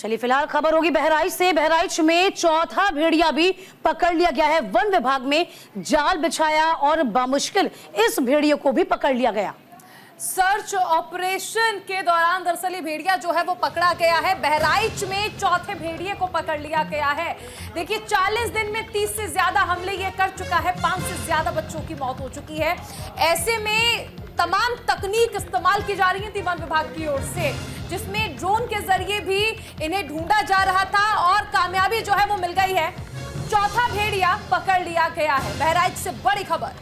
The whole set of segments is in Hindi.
चलिए फिलहाल खबर होगी बहराइच से। बहराइच में चौथा भेड़िया भी पकड़ लिया गया है। वन विभाग में जाल बिछाया और बामुश्किल इस भेड़िए को भी पकड़ लिया गया। सर्च ऑपरेशन के दौरान दरअसल ये भेड़िया जो है वो पकड़ा गया है। बहराइच में चौथे भेड़िए को पकड़ लिया गया है। देखिए 40 दिन में 30 से ज्यादा हमले ये कर चुका है। 5 से ज्यादा बच्चों की मौत हो चुकी है। ऐसे में तमाम तकनीक इस्तेमाल की जा रही है वन विभाग की ओर से, जिसमें ड्रोन के जरिए भी इन्हें ढूंढा जा रहा था और कामयाबी जो है वो मिल गई है। चौथा भेड़िया पकड़ लिया गया है। बहराइच से बड़ी खबर।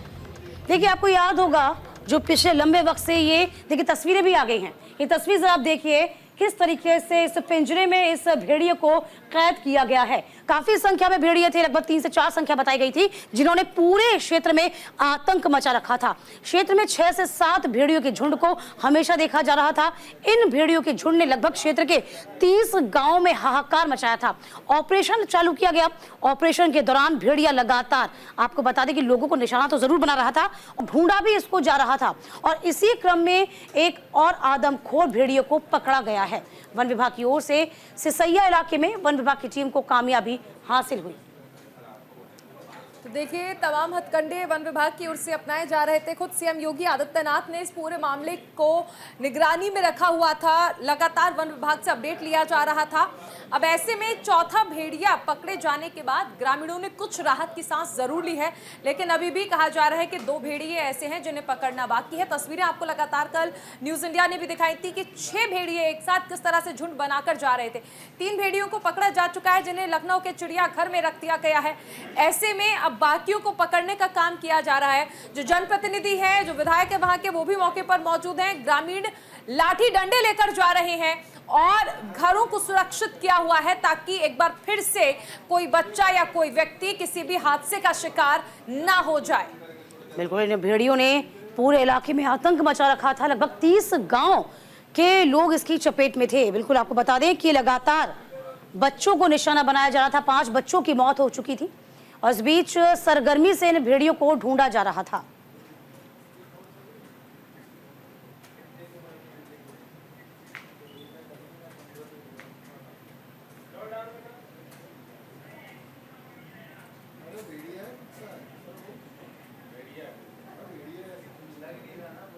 देखिए आपको याद होगा जो पिछले लंबे वक्त से ये देखिए तस्वीरें भी आ गई हैं। ये तस्वीर जरा आप देखिए किस तरीके से इस पिंजरे में इस भेड़िए को कैद किया गया है। काफी संख्या में भेड़िए थे, लगभग 3 से 4 संख्या बताई गई थी, जिन्होंने पूरे क्षेत्र में आतंक मचा रखा था। क्षेत्र में 6 से 7 भेड़ियों के झुंड को हमेशा देखा जा रहा था। इन भेड़ियों के झुंड ने लगभग क्षेत्र के 30 गांव में हाहाकार मचाया था। ऑपरेशन चालू किया गया। ऑपरेशन के दौरान भेड़िया लगातार, आपको बता दें कि लोगों को निशाना तो जरूर बना रहा था, ढूंढा भी इसको जा रहा था और इसी क्रम में एक और आदमखोर भेड़िए को पकड़ा गया है। वन विभाग की ओर से सिसैया इलाके में वन विभाग की टीम को कामयाबी हासिल हुई। तो देखिए तमाम हथकंडे वन विभाग की ओर से अपनाए जा रहे थे। खुद सीएम योगी आदित्यनाथ ने इस पूरे मामले को निगरानी में रखा हुआ था। लगातार वन विभाग से अपडेट लिया जा रहा था। अब ऐसे में चौथा भेड़िया पकड़े जाने के बाद ग्रामीणों ने कुछ राहत की सांस जरूर ली है, लेकिन अभी भी कहा जा रहा है कि 2 भेड़िए ऐसे हैं जिन्हें पकड़ना बाकी है। तस्वीरें आपको लगातार कल न्यूज इंडिया ने भी दिखाई थी कि 6 भेड़िए एक साथ किस तरह से झुंड बनाकर जा रहे थे। 3 भेड़ियों को पकड़ा जा चुका है, जिन्हें लखनऊ के चिड़ियाघर में रख दिया गया है। ऐसे में अब बाकियों को पकड़ने का काम किया जा रहा है। जो जनप्रतिनिधि है, जो विधायक है वहां के, वो भी मौके पर मौजूद हैं। ग्रामीण लाठी डंडे लेकर जा रहे हैं और घरों को सुरक्षित किया हुआ है ताकि एक बार फिर से कोई बच्चा या कोई व्यक्ति किसी भी हादसे का शिकार ना हो जाए। बिल्कुल, इन भेड़ियों ने पूरे इलाके में आतंक मचा रखा था। लगभग 30 गांव के लोग इसकी चपेट में थे। बिल्कुल आपको बता दें कि लगातार बच्चों को निशाना बनाया जा रहा था। 5 बच्चों की मौत हो चुकी थी और इस बीच सरगर्मी से इन भेड़ियों को ढूंढा जा रहा था।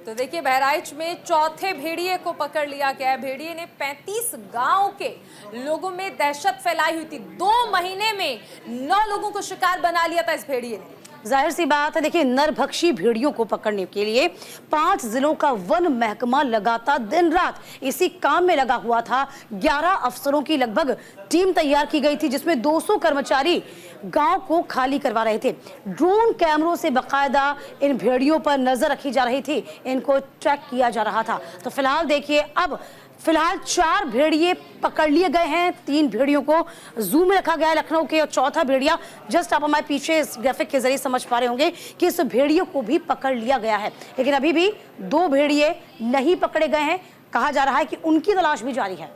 तो देखिए बहराइच में चौथे भेड़िए को पकड़ लिया गया है। भेड़िए ने 35 गांव के लोगों में दहशत फैलाई हुई थी। 2 महीने में 9 लोगों को शिकार बना लिया था इस भेड़िए ने। जाहिर सी बात है, देखिए नरभक्षी भेड़ियों को पकड़ने के लिए 5 जिलों का वन महकमा लगातार दिन रात इसी काम में लगा हुआ था। 11 अफसरों की लगभग टीम तैयार की गई थी, जिसमें 200 कर्मचारी गांव को खाली करवा रहे थे। ड्रोन कैमरों से बकायदा इन भेड़ियों पर नजर रखी जा रही थी, इनको ट्रैक किया जा रहा था। तो फिलहाल देखिए अब फिलहाल 4 भेड़िए पकड़ लिए गए हैं। 3 भेड़ियों को जू में रखा गया है लखनऊ के, और चौथा भेड़िया जस्ट आप हमारे पीछे इस ग्राफिक के जरिए समझ पा रहे होंगे कि इस भेड़ियों को भी पकड़ लिया गया है। लेकिन अभी भी 2 भेड़िए नहीं पकड़े गए हैं। कहा जा रहा है कि उनकी तलाश भी जारी है।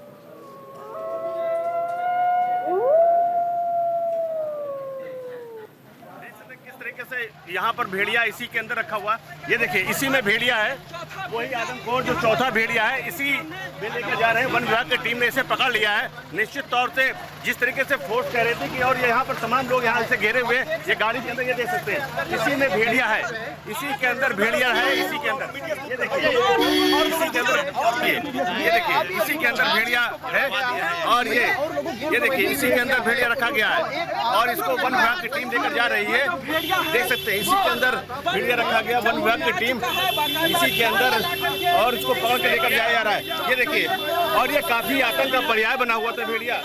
यहाँ पर भेड़िया इसी के अंदर रखा हुआ, ये देखिए इसी में भेड़िया है। वही आदमखोर जो चौथा भेड़िया है, इसी में लेकर जा रहे हैं। वन विभाग की टीम ने इसे पकड़ लिया है। निश्चित तौर से जिस तरीके से फोर्स कह रहे थे कि और यहाँ पर तमाम लोग यहाँ से घेरे हुए, ये गाड़ी के अंदर ये देख सकते हैं, इसी में भेड़िया है, इसी के अंदर भेड़िया है, इसी के अंदर ये देखिए, इसी के अंदर ये देखिए, इसी के अंदर भेड़िया है और ये देखिए इसी के अंदर भेड़िया रखा गया है और इसको वन विभाग की टीम लेकर जा रही है। देख सकते हैं इसी के अंदर भेड़िया रखा गया, वन विभाग की टीम इसी के अंदर और इसको पकड़ के लेकर जाया जा रहा है। ये देखिए, और ये काफी आतंक का पर्याय बना हुआ था भेड़िया।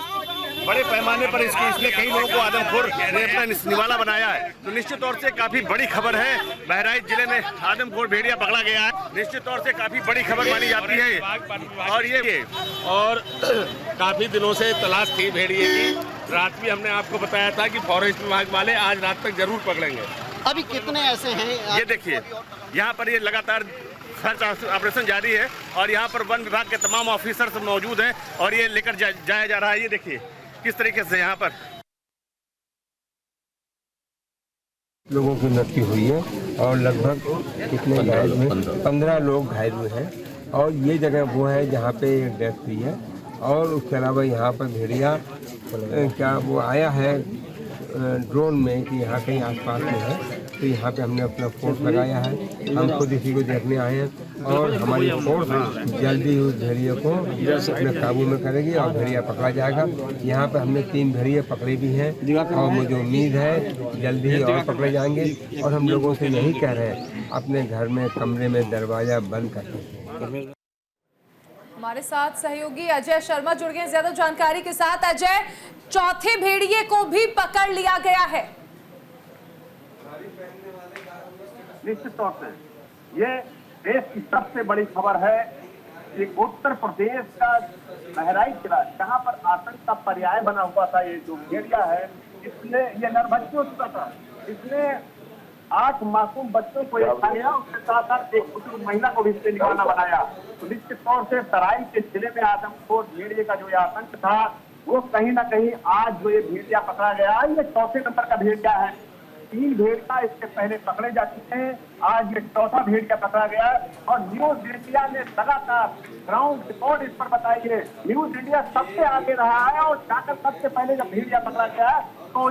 बड़े पैमाने पर इसने कई लोगों को आदमखोर ने अपना निवाला बनाया है। तो निश्चित तौर से काफी बड़ी खबर है। बहराइच जिले में आदमखोर भेड़िया पकड़ा गया है, निश्चित तौर से काफी बड़ी खबर मानी जाती है। और काफी दिनों से तलाश थी भेड़िए की। रात भी हमने आपको बताया था कि फॉरेस्ट विभाग वाले आज रात तक जरूर पकड़ेंगे। अभी कितने ऐसे हैं? ये देखिए यहाँ पर ये लगातार सर्च ऑपरेशन जारी है और यहाँ पर वन विभाग के तमाम ऑफिसर्स मौजूद हैं और ये लेकर जाया जा रहा है। ये देखिए किस तरीके से यहाँ पर लोगों की मृत्यु हुई है और लगभग कितने घायल हुए, 15 लोग घायल हुए हैं और ये जगह वो है जहाँ पे डेथ हुई है और उसके अलावा यहाँ पर भेड़िया क्या वो आया है ड्रोन में कि यहाँ कहीं आसपास में है, तो यहाँ पे हमने अपना फोर्स लगाया है। हम खुद इसी को देखने आए हैं और हमारी फोर्स जल्दी उस भेड़िए को अपने काबू में करेगी और भेड़िया पकड़ा जाएगा। यहाँ पे हमने 3 भेड़िए पकड़े भी हैं और मुझे उम्मीद है जल्दी ही और पकड़े जाएंगे। और हम लोगों से यही कह रहे हैं, अपने घर में कमरे में दरवाज़ा बंद करके। हमारे साथ सहयोगी अजय शर्मा जुड़ गए ज्यादा जानकारी के साथ। अजय, चौथे भेड़िए को भी पकड़ लिया गया है। निश्चित तौर से ये देश की सबसे बड़ी खबर है कि उत्तर प्रदेश का बहराइच जिला, जहां पर आतंक का पर्याय बना हुआ था, ये जो भेड़िया है, इसने ये नरभक्षी हो चुका था। इसने 8 मासूम बच्चों को खा लिया, उसके साथ साथ एक बुजुर्ग महिला को भी इसने निशाना बनाया। तो निश्चित तौर से तराई के जिले में आदमखोर भेड़िए का जो ये आतंक था, वो कहीं ना कहीं आज जो ये भेड़िया पकड़ा गया, ये चौथे नंबर का भेड़िया है। 3 भेड़िया इसके पहले पकड़े जा चुके हैं, आज ये चौथा भेड़िया पकड़ा गया। और न्यूज इंडिया ने लगातार ग्राउंड रिपोर्ट इस पर बताई है। न्यूज इंडिया सबसे आगे रहा है और जाकर सबसे पहले जब भेड़िया पकड़ा गया तो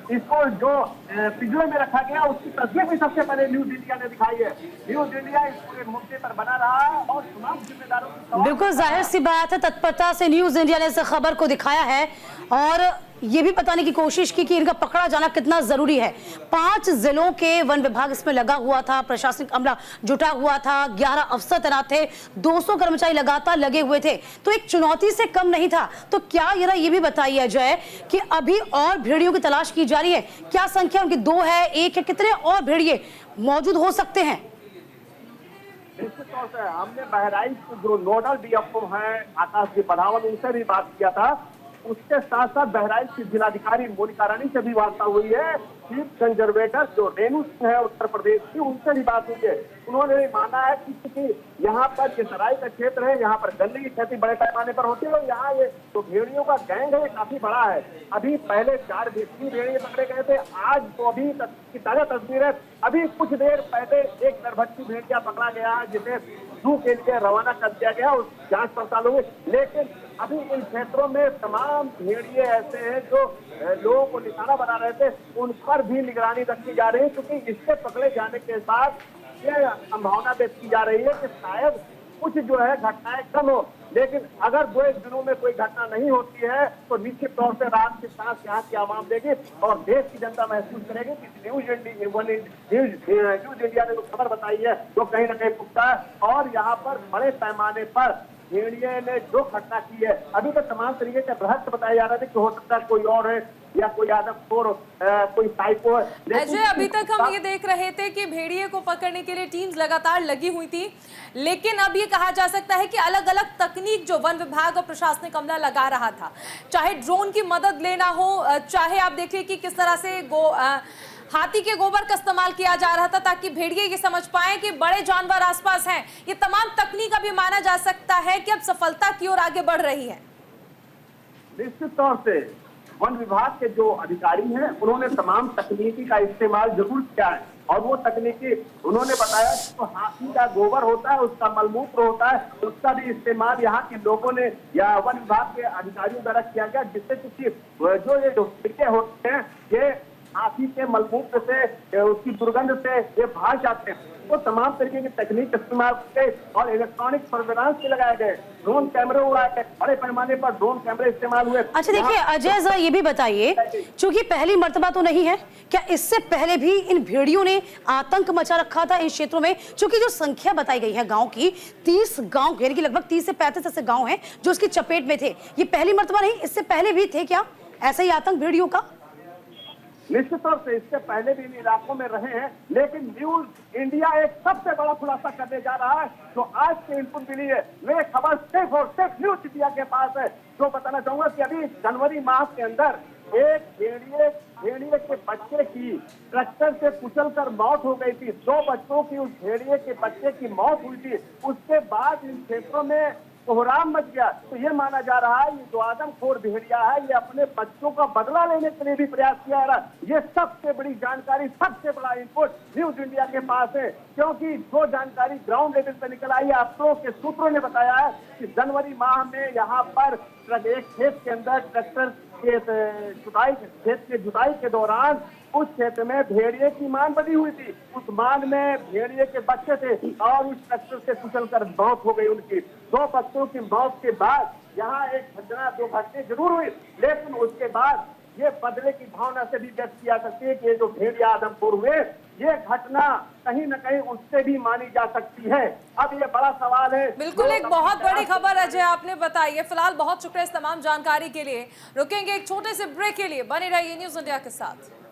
इसको जो पिंजरे में रखा गया उसकी तस्वीर भी सबसे पहले न्यूज इंडिया ने दिखाई है। न्यूज इंडिया इस पूरे मुद्दे पर बना रहा है और तमाम जिम्मेदारों की बिल्कुल जाहिर सी बात है, तत्परता से न्यूज इंडिया ने इस खबर को दिखाया है और ये भी बताने की कोशिश की कि इनका पकड़ा जाना कितना जरूरी है। 5 जिलों के वन विभाग इसमें लगा हुआ था, प्रशासनिक अमला जुटा हुआ था, 11 अफसर तैनात थे, 200 कर्मचारी लगातार लगे हुए थे, तो एक चुनौती से कम नहीं था। तो क्या ये भी बताइए अजय कि अभी और भेड़ियों की तलाश की जा रही है? क्या संख्या उनकी 2 है, 1 है, कितने और भेड़िए मौजूद हो सकते हैं? निश्चित तौर से हमने बहराइच जो नोडल डीएफओ हैं आकाश जी बढ़ावन, उनसे भी बात किया था। उसके साथ साथ बहराइच की जिलाधिकारी मोनिका रानी से भी वार्ता हुई है। चीफ कंजर्वेटर जो रेणु सिंह है उत्तर प्रदेश की, उनसे भी बात हुई है। उन्होंने माना है कि क्योंकि यहाँ पर ये तराई का क्षेत्र है, यहाँ पर गन्ने की खेती बड़े पैमाने पर होती है और यहाँ ये जो भेड़ियों का गैंग है काफी बड़ा है। अभी पहले 4 भेड़िए पकड़े गए थे, आज तो अभी तक की ताजा तस्वीर है। अभी कुछ देर पहले एक नरभक्षी भेड़िया पकड़ा गया है जिसे जू के लिए रवाना कर दिया गया, उस जांच पड़ताल हुई। लेकिन अभी इन क्षेत्रों में तमाम भेड़िए ऐसे हैं जो लोगों को निशाना बना रहे थे, उन पर भी निगरानी रखी जा रही है, क्योंकि इसके पकड़े जाने के बाद ये संभावना व्यक्त की जा रही है कि शायद कुछ जो है घटनाएं कम हो। लेकिन अगर 2-1 दिनों में कोई घटना नहीं होती है तो निश्चित तौर से रात की सांस यहाँ की आवाम देगी और देश की जनता महसूस करेगी कि न्यूज इंडिया ने जो खबर बताई है वो कहीं ना कहीं पुख्ता है। और यहाँ पर बड़े पैमाने पर भेड़िए ने जो घटना की है, अभी तो तमाम तरीके के रहस्य बताए जा रहे थे कि हो सकता है कोई और है या कोई आदमखोर कोई साइको है। अजय, अभी तक हम ये देख रहे थे कि भेड़िए को पकड़ने के लिए टीम्स लगातार लगी हुई थी, लेकिन अब ये कहा जा सकता है कि अलग अलग तकनीक जो वन विभाग और प्रशासनिक अमला लगा रहा था, चाहे ड्रोन की मदद लेना हो, चाहे आप देखिए कि किस तरह से हाथी के गोबर का इस्तेमाल किया जा रहा था ताकि भेड़िए ये समझ पाए कि बड़े जानवर आसपास हैं। ये तमाम तकनीक अभी माना जा सकता है कि अब सफलता की ओर आगे बढ़ रही है। निश्चित तौर से वन विभाग के जो अधिकारी हैं उन्होंने तमाम तकनीकी का इस्तेमाल जरूर किया है और वो तकनीकी उन्होंने बताया कि तो हाथी का गोबर होता है, उसका मलमूत्र होता है, उसका भी इस्तेमाल यहाँ के लोगों ने या वन विभाग के अधिकारियों द्वारा किया गया, जिससे क्योंकि जो ये टीके होते हैं ये हाथी के मलमूत्र से, उसकी दुर्गंध से ये भाग जाते हैं। तो तमाम तरीके की तकनीक इस्तेमाल किए और इलेक्ट्रॉनिक सर्वेलांस भी लगाए गए, ड्रोन कैमरे उड़ाए गए, बड़े पैमाने पर ड्रोन कैमरे इस्तेमाल हुए। अच्छा देखिए अजय, जरा ये भी बताइए, चूंकि पहली मर्तबा तो नहीं है, क्या इससे पहले भी इन भेड़ियों ने आतंक मचा रखा था इन क्षेत्रों में? चूंकि जो संख्या बताई गई है गांव की, 30 गांव, यानी कि लगभग 30 से 35 ऐसे गांव हैं जो इसकी चपेट में थे। ये पहली मर्तबा नहीं, इससे पहले भी थे क्या ऐसा ही आतंक भेड़ियों का? निश्चित तौर से इससे पहले भी इन इलाकों में रहे हैं, लेकिन न्यूज इंडिया एक सबसे बड़ा खुलासा करने जा रहा है जो आज के इनपुट मिली है। वे खबर सिर्फ और सिर्फ न्यूज इंडिया के पास है। जो बताना चाहूंगा कि अभी जनवरी माह के अंदर एक भेड़िए के बच्चे की ट्रैक्टर से कुचलकर मौत हो गई थी। 2 बच्चों की उस भेड़िए के बच्चे की मौत हुई थी। उसके बाद इन क्षेत्रों में कोहराम मच गया। तो ये माना जा रहा है ये जो आदमखोर भेड़िया है ये अपने बच्चों का बदला लेने के लिए भी प्रयास किया जा रहा है। ये सबसे बड़ी जानकारी, सबसे बड़ा इनपुट न्यूज इंडिया के पास है, क्योंकि जो जानकारी ग्राउंड लेवल पर निकल आई है, अफसरों के सूत्रों ने बताया है कि जनवरी माह में यहाँ पर एक खेत के अंदर ट्रैक्टर के खेत के जुताई के दौरान उस क्षेत्र में भेड़िए की मान बनी हुई थी। उस मान में भेड़िए के बच्चे थे और उस ट्रैक्टर से कुचलकर मौत हो गई उनकी। 2 बच्चों की मौत के बाद यहाँ एक घटना 2 घटने जरूर हुई, लेकिन उसके बाद ये बदले की भावना से भी व्यक्त किया सकती है कि ये जो भेड़िया आदमपुर हुए ये घटना कहीं न कहीं उससे भी मानी जा सकती है। अब ये बड़ा सवाल है। बिल्कुल एक बहुत बड़ी खबर अजय आपने बताई है। फिलहाल बहुत शुक्रिया इस तमाम जानकारी के लिए। रुकेंगे एक छोटे से ब्रेक के लिए, बने रहिए न्यूज इंडिया के साथ।